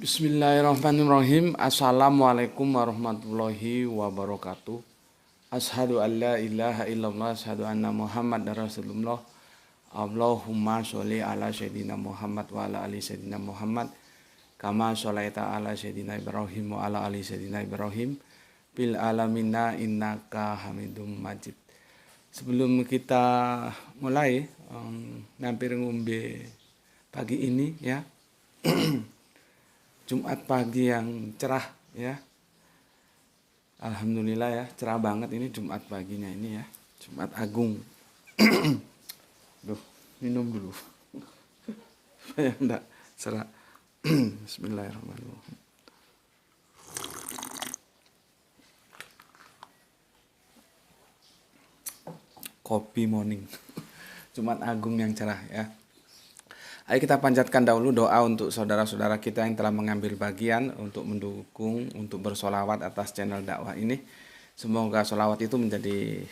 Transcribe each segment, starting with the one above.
Bismillahirrahmanirrahim. Assalamualaikum warahmatullahi wabarakatuh. Asyhadu an la ilaha illallah, asyhadu anna Muhammad Rasulullah. Allahumma sholli ala sayyidina Muhammad wa ala ali sayyidina Muhammad. Kama sholaita ala sayyidina Ibrahim wa ala ali sayyidina Ibrahim. Bil alamina innaka hamidum majid. Sebelum kita mulai hampir ngombe pagi ini ya. Jumat pagi yang cerah ya. Alhamdulillah ya, cerah banget ini Jumat paginya ini ya. Jumat Agung. Duh, minum dulu. Supaya enggak serak. Bismillahirrahmanirrahim. Kopi morning. Jumat Agung yang cerah ya. Ayo kita panjatkan dahulu doa untuk saudara-saudara kita yang telah mengambil bagian untuk mendukung, untuk bersolawat atas channel dakwah ini. Semoga solawat itu menjadi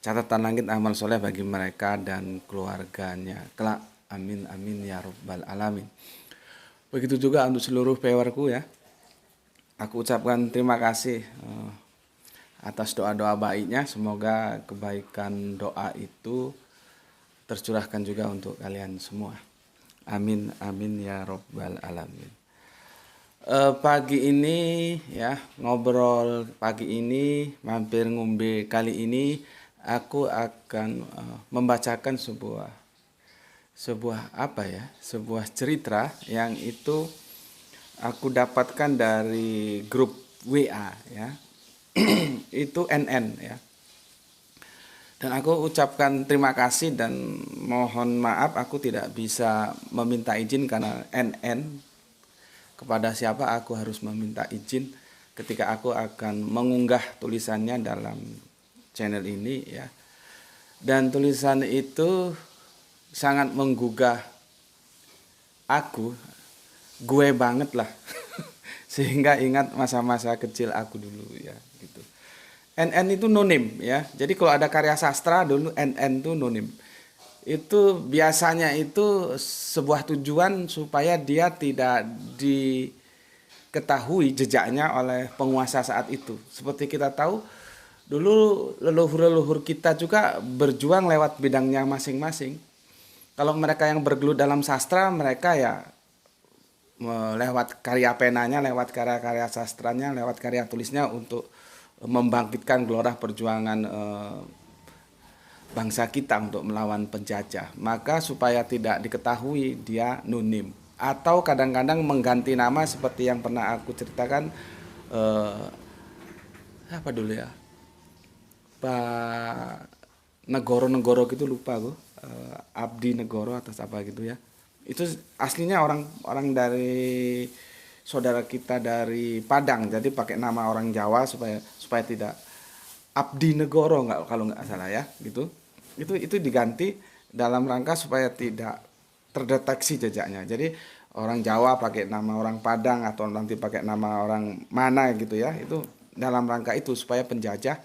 catatan langit amal soleh bagi mereka dan keluarganya. Kelak, amin amin ya rabbal alamin. Begitu juga untuk seluruh viewerku ya. Aku ucapkan terima kasih atas doa-doa baiknya. Semoga kebaikan doa itu tercurahkan juga untuk kalian semua. Amin amin ya rabbal alamin. Pagi ini ya, ngobrol pagi ini, mampir ngombe kali ini aku akan membacakan sebuah apa ya, sebuah cerita yang itu aku dapatkan dari grup WA ya. Itu NN ya. Dan aku ucapkan terima kasih dan mohon maaf aku tidak bisa meminta izin karena NN kepada siapa aku harus meminta izin ketika aku akan mengunggah tulisannya dalam channel ini ya. Dan tulisan itu sangat menggugah gue banget lah. Sehingga ingat masa-masa kecil aku dulu ya gitu. NN itu nonim ya. Jadi kalau ada karya sastra dulu NN itu nonim. Itu biasanya itu sebuah tujuan supaya dia tidak diketahui jejaknya oleh penguasa saat itu. Seperti kita tahu dulu leluhur-leluhur kita juga berjuang lewat bidangnya masing-masing. Kalau mereka yang bergelut dalam sastra, mereka ya lewat karya penanya, lewat karya-karya sastranya, lewat karya tulisnya untuk membangkitkan gelora perjuangan bangsa kita untuk melawan penjajah. Maka supaya tidak diketahui dia nonim atau kadang-kadang mengganti nama seperti yang pernah aku ceritakan apa dulu ya, Pak Negoro gitu lupa gue, Abdi Negoro atas apa gitu ya. Itu aslinya orang dari saudara kita dari Padang, jadi pakai nama orang Jawa supaya tidak Abdi Negoro nggak, kalau nggak salah ya gitu. Itu diganti dalam rangka supaya tidak terdeteksi jejaknya. Jadi orang Jawa pakai nama orang Padang atau nanti pakai nama orang mana gitu ya. Itu dalam rangka itu supaya penjajah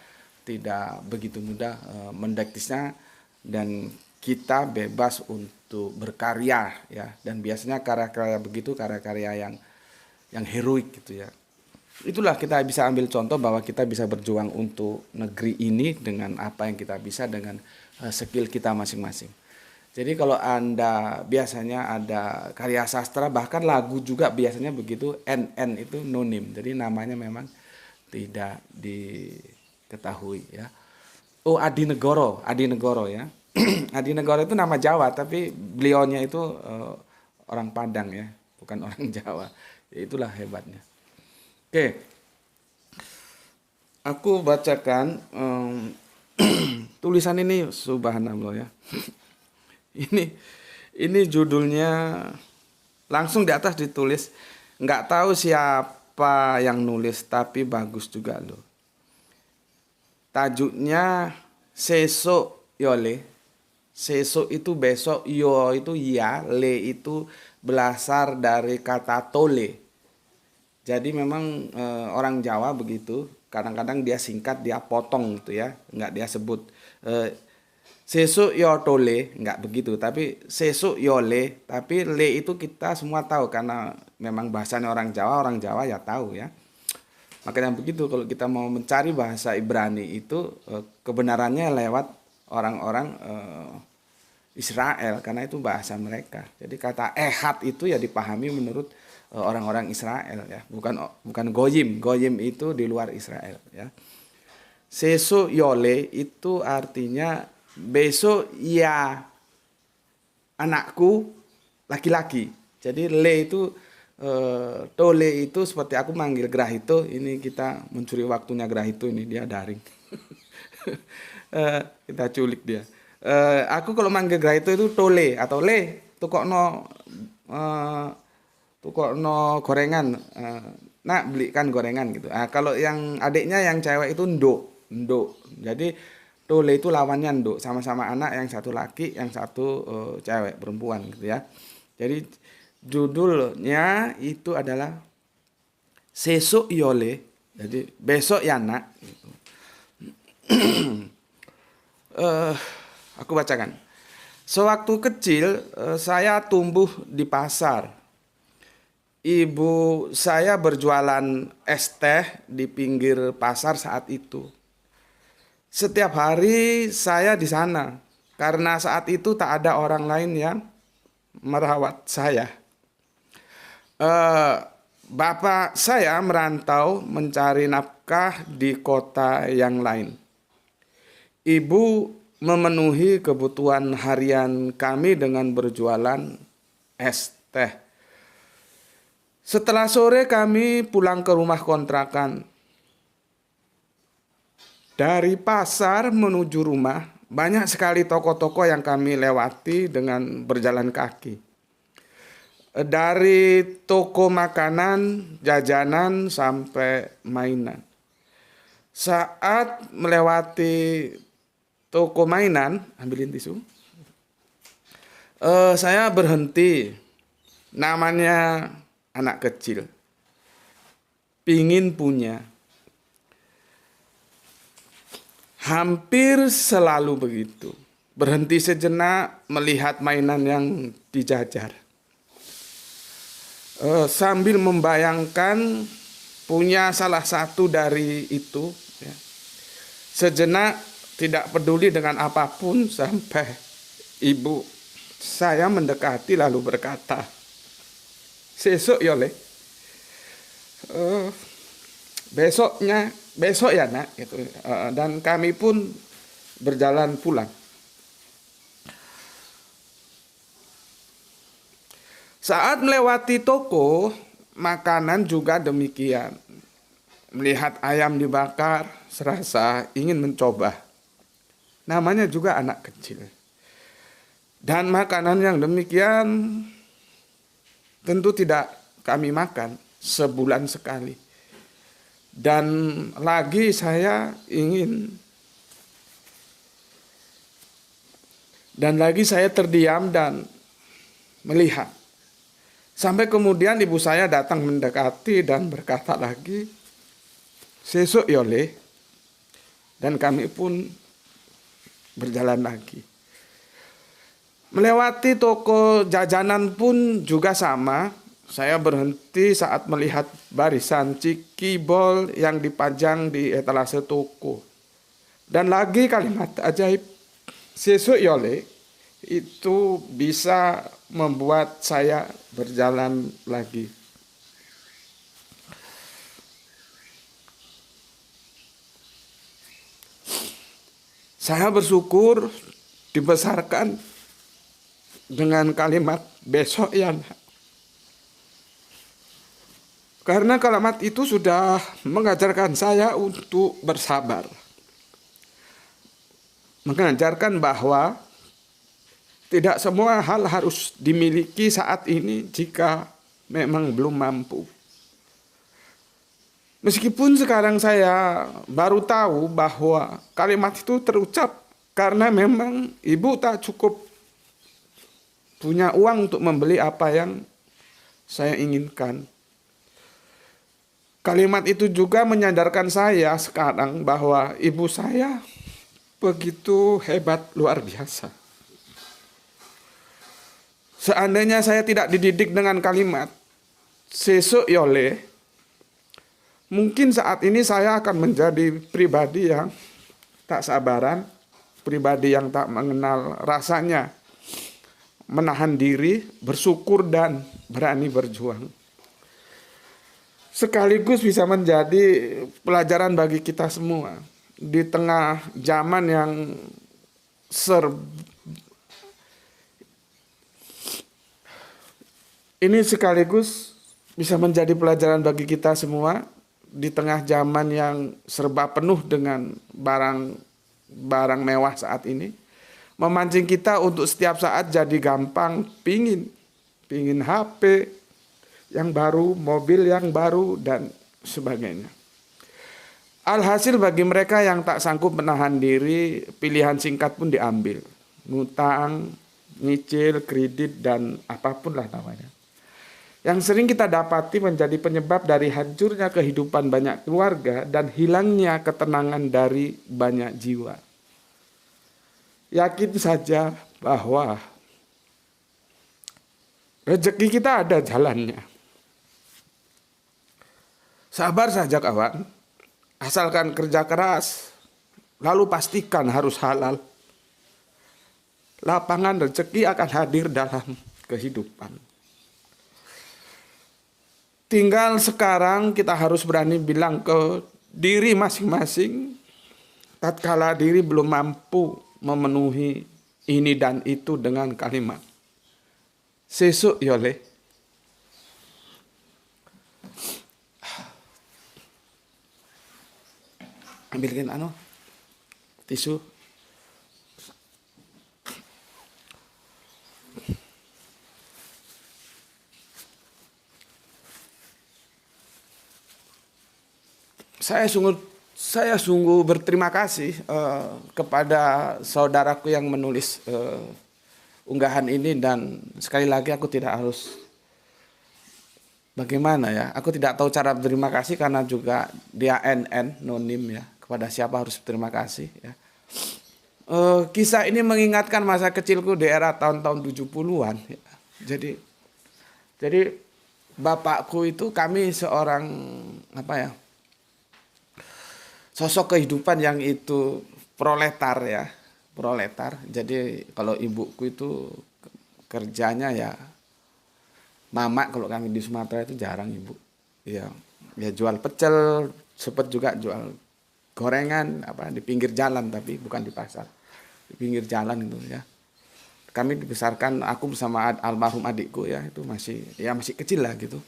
tidak begitu mudah mendeteksinya dan kita bebas untuk berkarya ya. Dan biasanya karya-karya begitu karya-karya yang heroik gitu ya. Itulah kita bisa ambil contoh bahwa kita bisa berjuang untuk negeri ini dengan apa yang kita bisa dengan skill kita masing-masing. Jadi kalau Anda biasanya ada karya sastra bahkan lagu juga biasanya begitu, NN itu nonim. Jadi namanya memang tidak diketahui ya. Oh, Adi Negoro ya. Adi Negoro itu nama Jawa tapi beliaunya itu orang Padang ya, bukan orang Jawa. Itulah hebatnya. Oke, aku bacakan tulisan ini, subhanallah ya. Ini judulnya langsung di atas ditulis, nggak tahu siapa yang nulis tapi bagus juga loh. Tajuknya sesok yole. Sesok itu besok, yo itu ya, le itu berasal dari kata tole. Jadi memang orang Jawa begitu, kadang-kadang dia singkat, dia potong gitu ya, nggak dia sebut. Sesuk yo tole, nggak begitu, tapi sesuk yo le, tapi le itu kita semua tahu karena memang bahasanya orang Jawa ya tahu ya. Makanya begitu kalau kita mau mencari bahasa Ibrani itu kebenarannya lewat orang-orang Israel karena itu bahasa mereka. Jadi kata ehad itu ya dipahami menurut orang-orang Israel ya, bukan goyim. Goyim itu di luar Israel ya. Sesuk yole itu artinya besok ya anakku laki-laki. Jadi le itu tole itu seperti aku manggil Grahito, ini kita mencuri waktunya Grahito, ini dia daring. Kita culik dia. Aku kalau manggil Grahito itu tole atau le, tukokno gorengan. Nak belikan gorengan gitu. Kalau yang adiknya yang cewek itu nduk. Jadi tole itu lawannya nduk, sama-sama anak, yang satu laki, yang satu cewek, perempuan gitu ya. Jadi judulnya itu adalah Sesuk Yole, jadi besok ya nak. Gitu. Aku bacakan. Sewaktu kecil saya tumbuh di pasar. Ibu saya berjualan es teh di pinggir pasar saat itu. Setiap hari saya di sana karena saat itu tak ada orang lain yang merawat saya. Bapak saya merantau mencari nafkah di kota yang lain. Ibu memenuhi kebutuhan harian kami dengan berjualan es teh. Setelah sore kami pulang ke rumah kontrakan. Dari pasar menuju rumah, banyak sekali toko-toko yang kami lewati dengan berjalan kaki. Dari toko makanan, jajanan, sampai mainan. Saat melewati toko mainan, ambilin tisu. Saya berhenti, namanya anak kecil. Pingin punya. Hampir selalu begitu. Berhenti sejenak melihat mainan yang dijajar. Sambil membayangkan punya salah satu dari itu. Ya. Sejenak tidak peduli dengan apapun sampai ibu saya mendekati lalu berkata, "Sesuk yole, besok ya nak." Gitu. Dan kami pun berjalan pulang. Saat melewati toko makanan juga demikian. Melihat ayam dibakar, serasa ingin mencoba. Namanya juga anak kecil. Dan makanan yang demikian tentu tidak kami makan sebulan sekali. Dan lagi saya ingin, dan lagi saya terdiam dan melihat. Sampai kemudian ibu saya datang mendekati dan berkata lagi, "Sesuk yole." Dan kami pun berjalan lagi. Melewati toko jajanan pun juga sama. Saya berhenti saat melihat barisan cikibol yang dipajang di etalase toko. Dan lagi kalimat ajaib, "Sesuk yole," itu bisa membuat saya berjalan lagi. Saya bersyukur dibesarkan dengan kalimat besok ya. Karena kalimat itu sudah mengajarkan saya untuk bersabar. Mengajarkan bahwa tidak semua hal harus dimiliki saat ini jika memang belum mampu. Meskipun sekarang saya baru tahu bahwa kalimat itu terucap karena memang ibu tak cukup punya uang untuk membeli apa yang saya inginkan. Kalimat itu juga menyadarkan saya sekarang bahwa ibu saya begitu hebat, luar biasa. Seandainya saya tidak dididik dengan kalimat sesuk yole, mungkin saat ini saya akan menjadi pribadi yang tak sabaran, pribadi yang tak mengenal rasanya menahan diri, bersyukur dan berani berjuang. Sekaligus bisa menjadi pelajaran bagi kita semua di tengah zaman yang ini sekaligus bisa menjadi pelajaran bagi kita semua di tengah zaman yang serba penuh dengan barang mewah saat ini, memancing kita untuk setiap saat jadi gampang pingin HP yang baru, mobil yang baru, dan sebagainya. Alhasil bagi mereka yang tak sanggup menahan diri, pilihan singkat pun diambil. Ngutang, nyicil, kredit, dan apapun lah namanya. Yang sering kita dapati menjadi penyebab dari hancurnya kehidupan banyak keluarga dan hilangnya ketenangan dari banyak jiwa. Yakin saja bahwa rezeki kita ada jalannya. Sabar saja kawan, asalkan kerja keras, lalu pastikan harus halal. Lapangan rezeki akan hadir dalam kehidupan. Tinggal sekarang kita harus berani bilang ke diri masing-masing, tatkala diri belum mampu memenuhi ini dan itu dengan kalimat sesuk yole. Ambilkan tisu. Saya sungguh berterima kasih kepada saudaraku yang menulis unggahan ini, dan sekali lagi aku tidak harus bagaimana ya. Aku tidak tahu cara berterima kasih karena juga dia NN nonim ya. Kepada siapa harus berterima kasih ya. Kisah ini mengingatkan masa kecilku di era tahun-tahun 70-an ya. Jadi bapakku itu, kami seorang sosok kehidupan yang itu proletar ya, proletar. Jadi kalau ibuku itu kerjanya ya mama, kalau kami di Sumatera itu jarang ibu. Ya jual pecel, sempat juga jual gorengan di pinggir jalan, tapi bukan di pasar. Di pinggir jalan itu ya. Kami dibesarkan, aku bersama almarhum adikku ya, itu masih kecil lah gitu.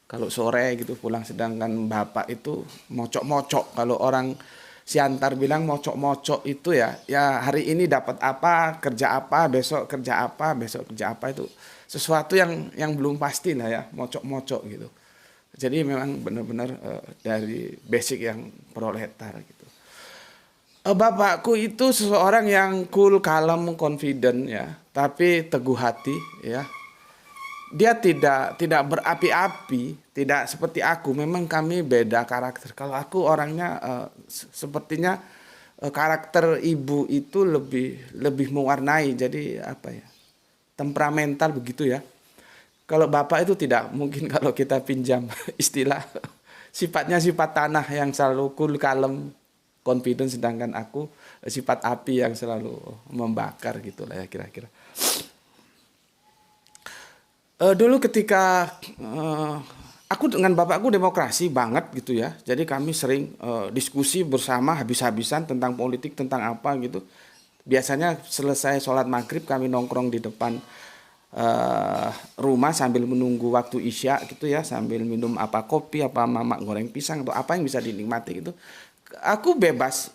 Kalau sore gitu pulang, sedangkan bapak itu mocok-mocok. Kalau orang Siantar bilang mocok-mocok itu ya hari ini dapat apa, kerja apa, besok kerja apa, besok kerja apa, itu sesuatu yang belum pasti lah ya, mocok-mocok gitu. Jadi memang benar-benar dari basic yang proletar gitu. Bapakku itu seseorang yang cool, kalem, confident ya, tapi teguh hati ya. Dia tidak berapi-api, tidak seperti aku. Memang kami beda karakter. Kalau aku orangnya sepertinya karakter ibu itu lebih mewarnai. Jadi temperamental begitu ya. Kalau bapak itu tidak, mungkin kalau kita pinjam istilah, sifatnya sifat tanah yang selalu cool, kalem, confident, sedangkan aku sifat api yang selalu membakar gitulah ya kira-kira. Dulu ketika aku dengan bapakku demokrasi banget gitu ya. Jadi kami sering diskusi bersama habis-habisan tentang politik, tentang apa gitu. Biasanya selesai sholat maghrib kami nongkrong di depan rumah sambil menunggu waktu isya gitu ya, sambil minum kopi, mamak goreng pisang atau apa yang bisa dinikmati gitu. Aku bebas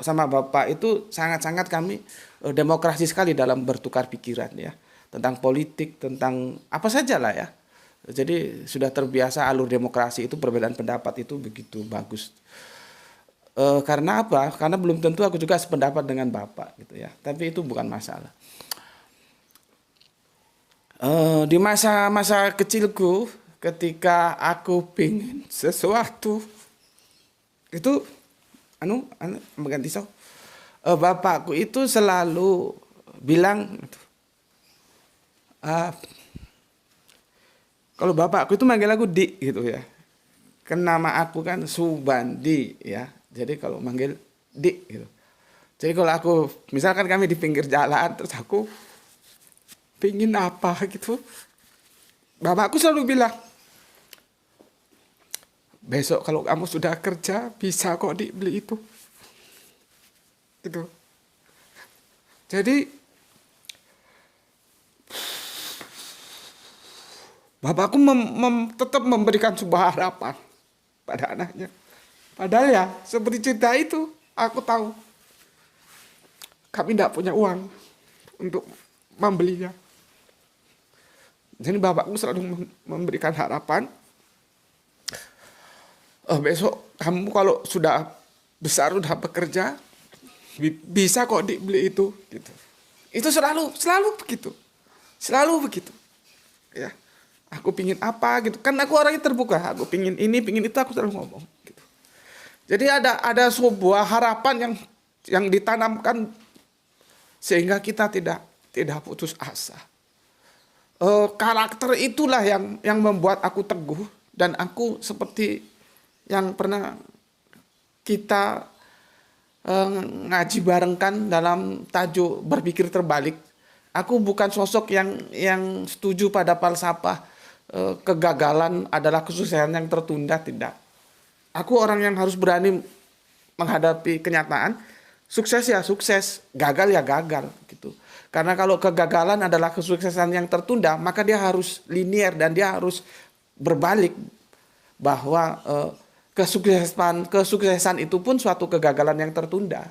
sama bapak itu, sangat-sangat kami demokrasi sekali dalam bertukar pikiran ya, tentang politik, tentang apa saja lah ya. Jadi sudah terbiasa alur demokrasi itu, perbedaan pendapat itu begitu bagus. Karena apa? Karena belum tentu aku juga sependapat dengan bapak gitu ya. Tapi itu bukan masalah. Di masa kecilku, ketika aku pingin sesuatu itu, mengganti Bapakku itu selalu bilang, "Ah, kalau bapakku itu manggil aku Dik gitu ya. Kan nama aku kan Subandi ya. Jadi kalau manggil Dik gitu. Jadi kalau aku misalkan kami di pinggir jalan terus aku pingin apa gitu, bapakku selalu bilang, besok kalau kamu sudah kerja bisa kok dibeli itu. Gitu. Jadi bapakku tetap memberikan sebuah harapan pada anaknya. Padahal ya seperti cerita itu, aku tahu kami tidak punya uang untuk membelinya. Jadi bapakku selalu memberikan harapan, besok kamu kalau sudah besar, sudah bekerja, bisa kok dibeli itu. Gitu. Itu selalu begitu. Selalu begitu. Ya. Aku pingin apa gitu. Kan aku orangnya terbuka. Aku pingin ini, pingin itu, aku selalu ngomong. Gitu. Jadi ada sebuah harapan yang ditanamkan sehingga kita tidak putus asa. Karakter itulah yang membuat aku teguh, dan aku seperti yang pernah kita ngaji barengkan dalam tajuk berpikir terbalik. Aku bukan sosok yang setuju pada falsafah kegagalan adalah kesuksesan yang tertunda, tidak. Aku orang yang harus berani menghadapi kenyataan. Sukses ya sukses, gagal ya gagal gitu. Karena kalau kegagalan adalah kesuksesan yang tertunda, maka dia harus linier dan dia harus berbalik bahwa kesuksesan itu pun suatu kegagalan yang tertunda.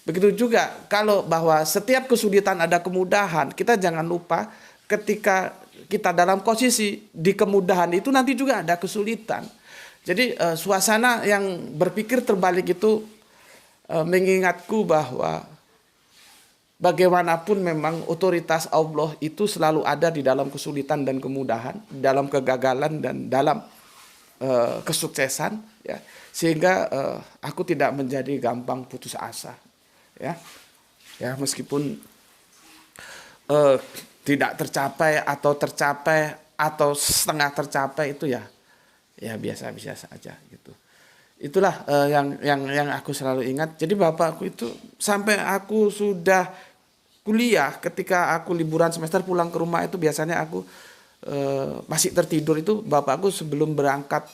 Begitu juga kalau bahwa setiap kesulitan ada kemudahan, kita jangan lupa ketika kita dalam posisi di kemudahan itu nanti juga ada kesulitan. Jadi suasana yang berpikir terbalik itu mengingatku bahwa bagaimanapun memang otoritas Allah itu selalu ada di dalam kesulitan dan kemudahan, dalam kegagalan dan dalam kesuksesan, ya, sehingga aku tidak menjadi gampang putus asa, ya meskipun tidak tercapai atau setengah tercapai itu ya biasa-biasa saja gitu. Itulah yang aku selalu ingat. Jadi bapakku itu sampai aku sudah kuliah, ketika aku liburan semester pulang ke rumah itu biasanya aku masih tertidur, itu bapakku sebelum berangkat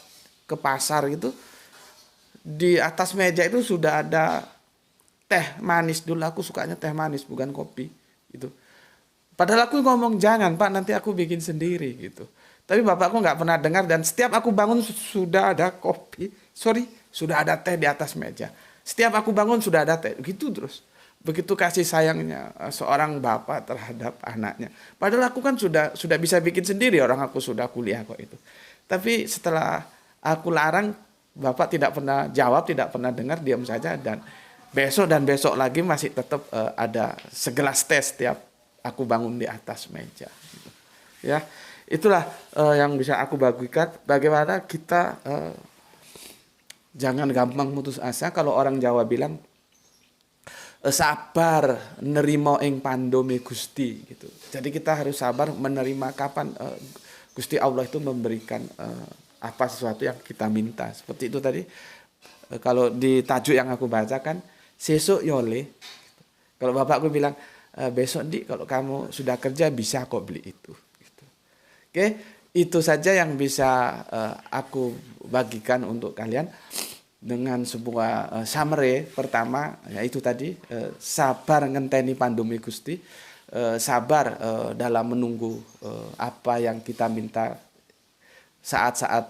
ke pasar itu di atas meja itu sudah ada teh manis. Dulu aku sukanya teh manis bukan kopi gitu. Padahal aku ngomong jangan Pak, nanti aku bikin sendiri gitu. Tapi bapakku nggak pernah dengar, dan setiap aku bangun sudah ada sudah ada teh di atas meja. Setiap aku bangun sudah ada teh, gitu terus. Begitu kasih sayangnya seorang bapak terhadap anaknya. Padahal aku kan sudah bisa bikin sendiri, orang aku sudah kuliah kok itu. Tapi setelah aku larang, bapak tidak pernah jawab, tidak pernah dengar, diam saja, dan besok lagi masih tetap ada segelas teh setiap aku bangun di atas meja. Ya, itulah yang bisa aku bagikan. Bagaimana kita jangan gampang putus asa. Kalau orang Jawa bilang sabar nerimo ing pandome Gusti gitu. Jadi kita harus sabar menerima kapan Gusti Allah itu memberikan apa sesuatu yang kita minta. Seperti itu tadi. Kalau di tajuk yang aku bacakan, sesuk yole. Kalau bapakku bilang, besok Dik kalau kamu sudah kerja bisa kok beli itu. Gitu. Oke, itu saja yang bisa aku bagikan untuk kalian dengan sebuah summary. Pertama, yaitu tadi sabar ngenteni pandumi Gusti, sabar dalam menunggu apa yang kita minta saat-saat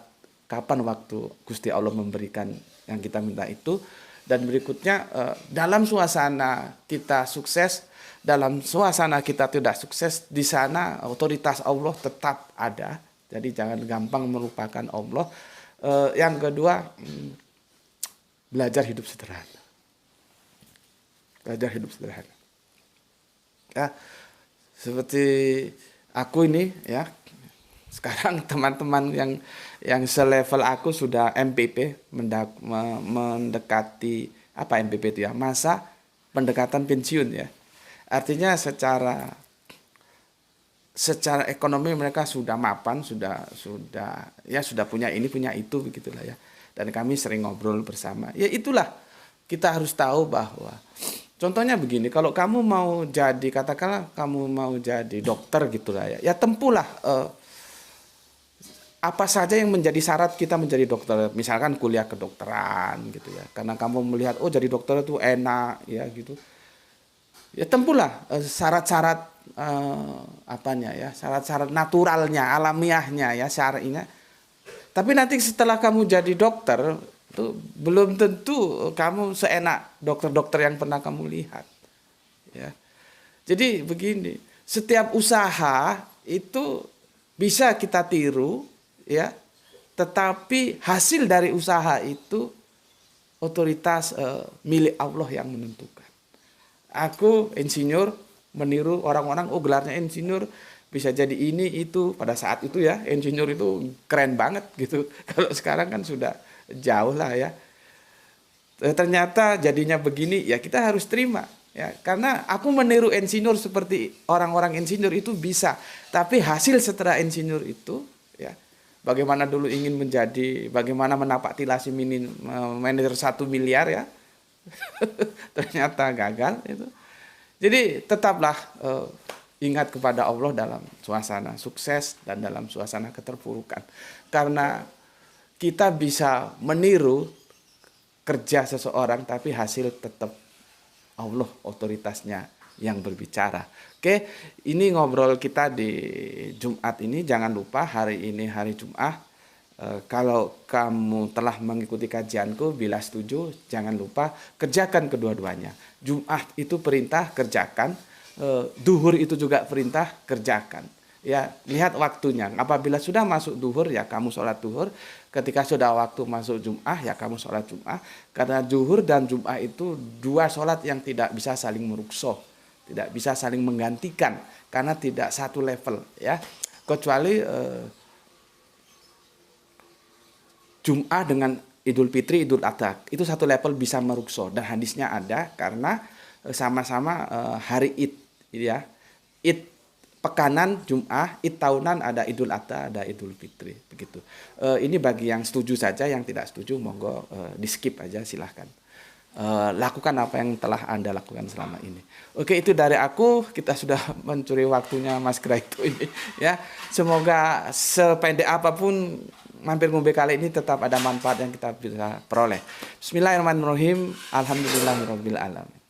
kapan waktu Gusti Allah memberikan yang kita minta itu. Dan berikutnya, dalam suasana kita sukses, dalam suasana kita tidak sukses, di sana otoritas Allah tetap ada. Jadi jangan gampang melupakan Allah. Yang kedua, belajar hidup sederhana. Belajar hidup sederhana. Ya, seperti aku ini ya. Sekarang teman-teman yang selevel aku sudah MPP, mendekati apa MPP itu ya, masa pendekatan pensiun ya. Artinya secara ekonomi mereka sudah mapan, sudah punya ini punya itu begitulah ya. Dan kami sering ngobrol bersama. Ya itulah kita harus tahu bahwa contohnya begini, kalau kamu mau jadi katakanlah kamu mau jadi dokter gitulah ya. Ya tempuhlah apa saja yang menjadi syarat kita menjadi dokter. Misalkan kuliah kedokteran gitu ya. Karena kamu melihat oh jadi dokter itu enak ya gitu. Ya tempuhlah syarat-syarat apanya ya, syarat-syarat naturalnya, alamiahnya ya, syar'inya. Tapi nanti setelah kamu jadi dokter, itu belum tentu kamu seenak dokter-dokter yang pernah kamu lihat. Ya. Jadi begini, setiap usaha itu bisa kita tiru ya, tetapi hasil dari usaha itu otoritas milik Allah yang menentukan. Aku insinyur meniru orang-orang, oh gelarnya insinyur bisa jadi ini itu. Pada saat itu ya insinyur itu keren banget gitu. Kalau sekarang kan sudah jauh lah ya. Ternyata jadinya begini ya kita harus terima ya. Karena aku meniru insinyur seperti orang-orang insinyur itu bisa. Tapi hasil setelah insinyur itu ya, bagaimana dulu ingin menjadi, bagaimana menapak tilasi manajer 1 miliar ya. Ternyata gagal itu. Jadi tetaplah ingat kepada Allah dalam suasana sukses dan dalam suasana keterpurukan. Karena kita bisa meniru kerja seseorang tapi hasil tetap Allah otoritasnya yang berbicara. Oke, ini ngobrol kita di Jumat ini. Jangan lupa hari ini hari Jumat. Kalau kamu telah mengikuti kajianku, bila setuju, jangan lupa kerjakan kedua-duanya. Jumat itu perintah, kerjakan. Duhur itu juga perintah, kerjakan. Ya, lihat waktunya. Apabila sudah masuk duhur, ya kamu sholat duhur. Ketika sudah waktu masuk Jum'ah, ya kamu sholat Jum'ah. Karena duhur dan Jum'ah itu dua sholat yang tidak bisa saling meruksoh, tidak bisa saling menggantikan, karena tidak satu level. Ya, kecuali Jum'ah dengan Idul Fitri, Idul Adha itu satu level bisa merukso dan hadisnya ada karena sama-sama hari Id ya. Id pekanan Jum'ah, Id tahunan ada Idul Adha, ada Idul Fitri begitu. Ini bagi yang setuju saja, yang tidak setuju monggo di skip aja silahkan. Lakukan apa yang telah Anda lakukan selama ini. Oke, itu dari aku. Kita sudah mencuri waktunya Mas Graito ini ya. Semoga sependek apapun mampir ngombe kali ini tetap ada manfaat yang kita bisa peroleh. Bismillahirrahmanirrahim. Alhamdulillahirabbil alamin.